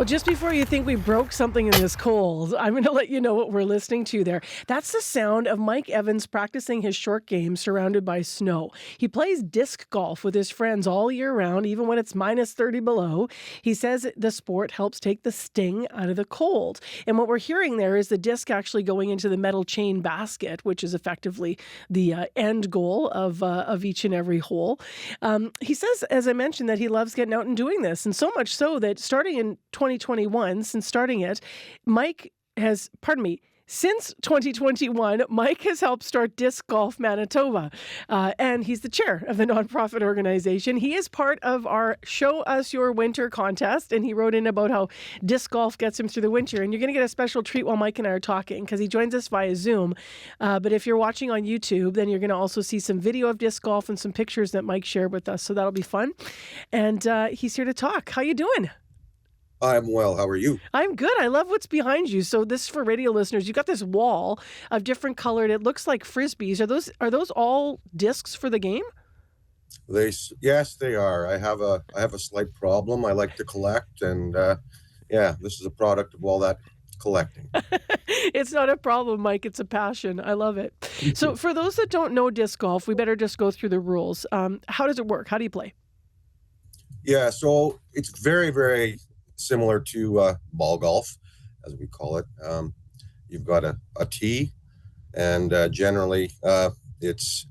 Well, just before you think we broke something in this cold, I'm going to let you know what we're listening to there. That's the sound of Mike Evans practicing his short game surrounded by snow. He plays disc golf with his friends all year round, even when it's minus 30 below. He says the sport helps take the sting out of the cold. And what we're hearing there is the disc actually going into the metal chain basket, which is effectively the end goal of each and every hole. He says, as I mentioned, that he loves getting out and doing this, and so much so that starting in 2021, since starting it, since 2021, Mike has helped start Disc Golf Manitoba, and he's the chair of the nonprofit organization. He is part of our Show Us Your Winter contest, and he wrote in about how disc golf gets him through the winter. And you're going to get a special treat while Mike and I are talking, because he joins us via Zoom. But if you're watching on YouTube, then you're going to also see some video of disc golf and some pictures that Mike shared with us. So that'll be fun. And he's here to talk. How you doing? I'm well. How are you? I'm good. I love what's behind you. So this is for radio listeners. You've got this wall of different colored, it looks like Frisbees. Are those all discs for the game? Yes, they are. I have a slight problem. I like to collect, and this is a product of all that collecting. It's not a problem, Mike. It's a passion. I love it. So for those that don't know disc golf, we better just go through the rules. How does it work? How do you play? Yeah, so it's very, very similar to ball golf, as we call it. You've got a tee, and generally it's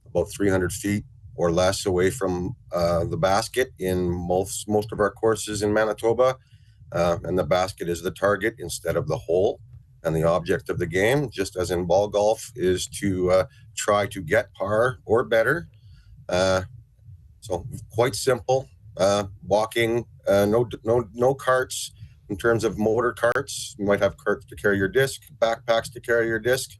about 300 feet or less away from the basket in most of our courses in Manitoba. And the basket is the target instead of the hole. And the object of the game, just as in ball golf, is to try to get par or better. So quite simple. Walking, no carts in terms of motor carts. You might have carts to carry your disc, backpacks to carry your disc.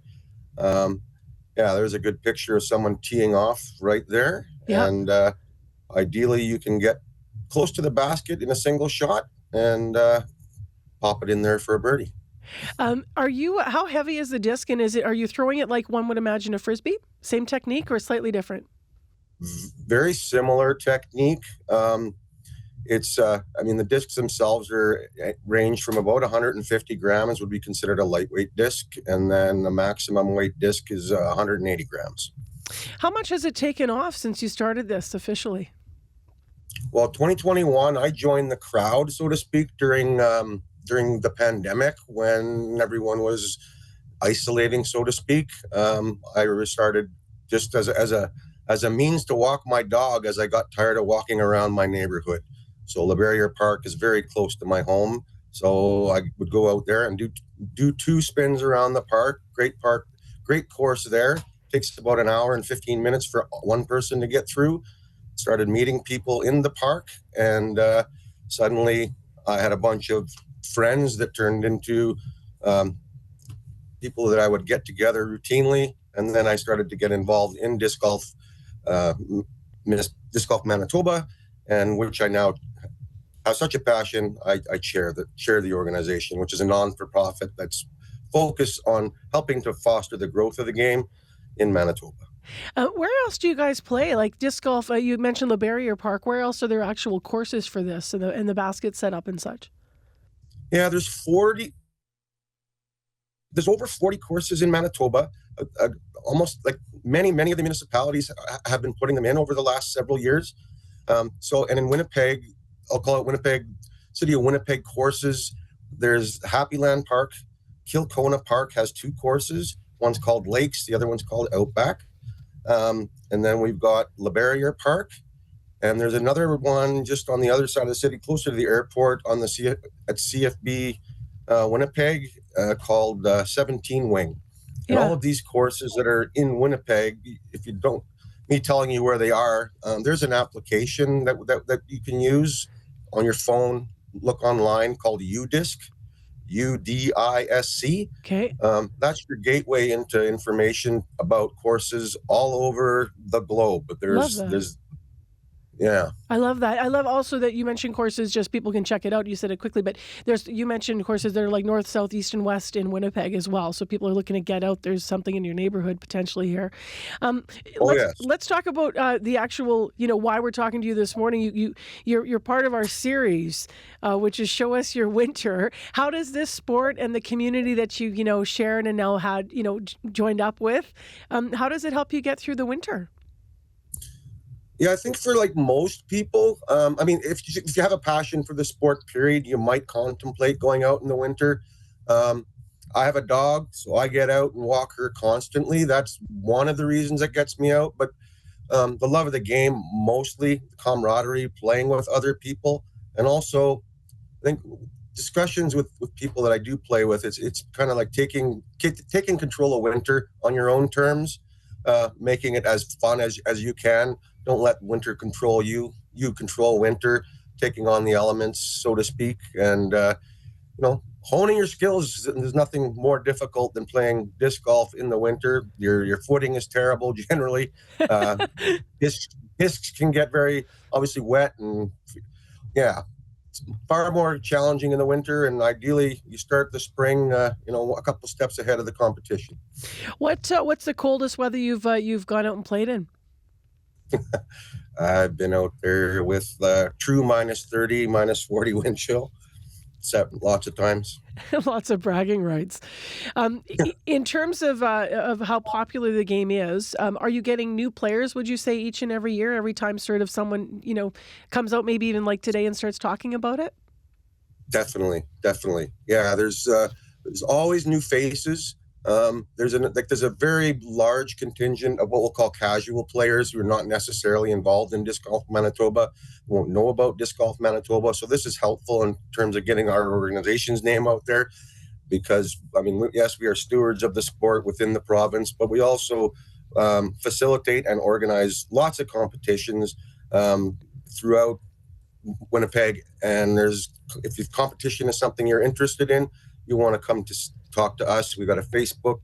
There's a good picture of someone teeing off right there. Yeah. And ideally you can get close to the basket in a single shot and pop it in there for a birdie. How heavy is the disc, and are you throwing it like one would imagine a Frisbee? Same technique or slightly different? Very similar technique. The discs themselves range from about 150 grams would be considered a lightweight disc, and then the maximum weight disc is 180 grams. How much has it taken off since you started this officially? Well, 2021, I joined the crowd, so to speak, during the pandemic when everyone was isolating, so to speak. I started just as a means to walk my dog as I got tired of walking around my neighborhood. So LeBarriere Park is very close to my home. So I would go out there and do 2 spins around the park. Great course there. Takes about an hour and 15 minutes for one person to get through. Started meeting people in the park, and suddenly I had a bunch of friends that turned into people that I would get together routinely. And then I started to get involved in Disc Golf Manitoba, and which I now have such a passion. I chair the organization, which is a non-for-profit that's focused on helping to foster the growth of the game in Manitoba. Where else do you guys play? Like disc golf, you mentioned LeBarriere Park. Where else are there actual courses for this and the basket set up and such? Yeah, there's over 40 courses in Manitoba. Almost like many of the municipalities have been putting them in over the last several years. And in Winnipeg, I'll call it Winnipeg, City of Winnipeg courses. There's Happyland Park. Kilkona Park has 2 courses. One's called Lakes, the other one's called Outback. And then we've got LeBarriere Park. And there's another one just on the other side of the city, closer to the airport at CFB Winnipeg, called 17 Wing. And all of these courses that are in Winnipeg, if you don't, me telling you where they are, there's an application that you can use on your phone, look online, called UDisc, UDISC. Okay. That's your gateway into information about courses all over the globe. But there's Yeah. I love that. I love also that you mentioned courses, just people can check it out. You said it quickly, but you mentioned courses that are like north, south, east, and west in Winnipeg as well. So people are looking to get out. There's something in your neighborhood potentially here. Um, Oh, let's yes. let's talk about the actual, why we're talking to you this morning. You're part of our series, which is Show Us Your Winter. How does this sport and the community that shared and now had joined up with, how does it help you get through the winter? Yeah, I think for like most people, I mean, if you have a passion for the sport, period, you might contemplate going out in the winter. Um, I have a dog, so I get out and walk her constantly. That's one of the reasons that gets me out. But the love of the game, mostly camaraderie, playing with other people, and also I think discussions with people that I do play with. It's kind of like taking control of winter on your own terms, making it as fun as you can. Don't let winter control you. You control winter, taking on the elements, so to speak, and honing your skills. There's nothing more difficult than playing disc golf in the winter. Your footing is terrible generally. Uh, discs can get very obviously wet, and yeah, it's far more challenging in the winter. And ideally, you start the spring, a couple steps ahead of the competition. What's the coldest weather you've gone out and played in? I've been out there with true -30, -40 wind chill, lots of times. Lots of bragging rights. In terms of how popular the game is, are you getting new players? Would you say each and every year, every time sort of someone comes out, maybe even like today, and starts talking about it? Definitely, definitely. Yeah, there's always new faces. There's a very large contingent of what we'll call casual players who are not necessarily involved in Disc Golf Manitoba, won't know about Disc Golf Manitoba. So this is helpful in terms of getting our organization's name out there, because I mean, yes, we are stewards of the sport within the province, but we also facilitate and organize lots of competitions throughout Winnipeg. And if competition is something you're interested in, you want to come to talk to us. We've got a Facebook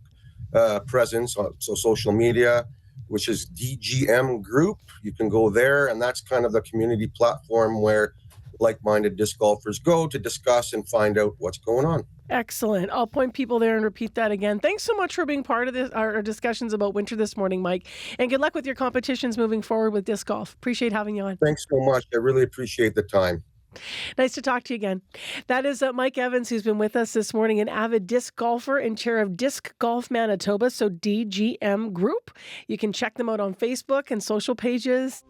presence, so social media, which is DGM Group. You can go there, and that's kind of the community platform where like-minded disc golfers go to discuss and find out what's going on. Excellent. I'll point people there and repeat that again. Thanks so much for being part of our discussions about winter this morning, Mike. And good luck with your competitions moving forward with disc golf. Appreciate having you on. Thanks so much. I really appreciate the time. Nice to talk to you again. That is Mike Evans, who's been with us this morning, an avid disc golfer and chair of Disc Golf Manitoba, so DGM Group. You can check them out on Facebook and social pages.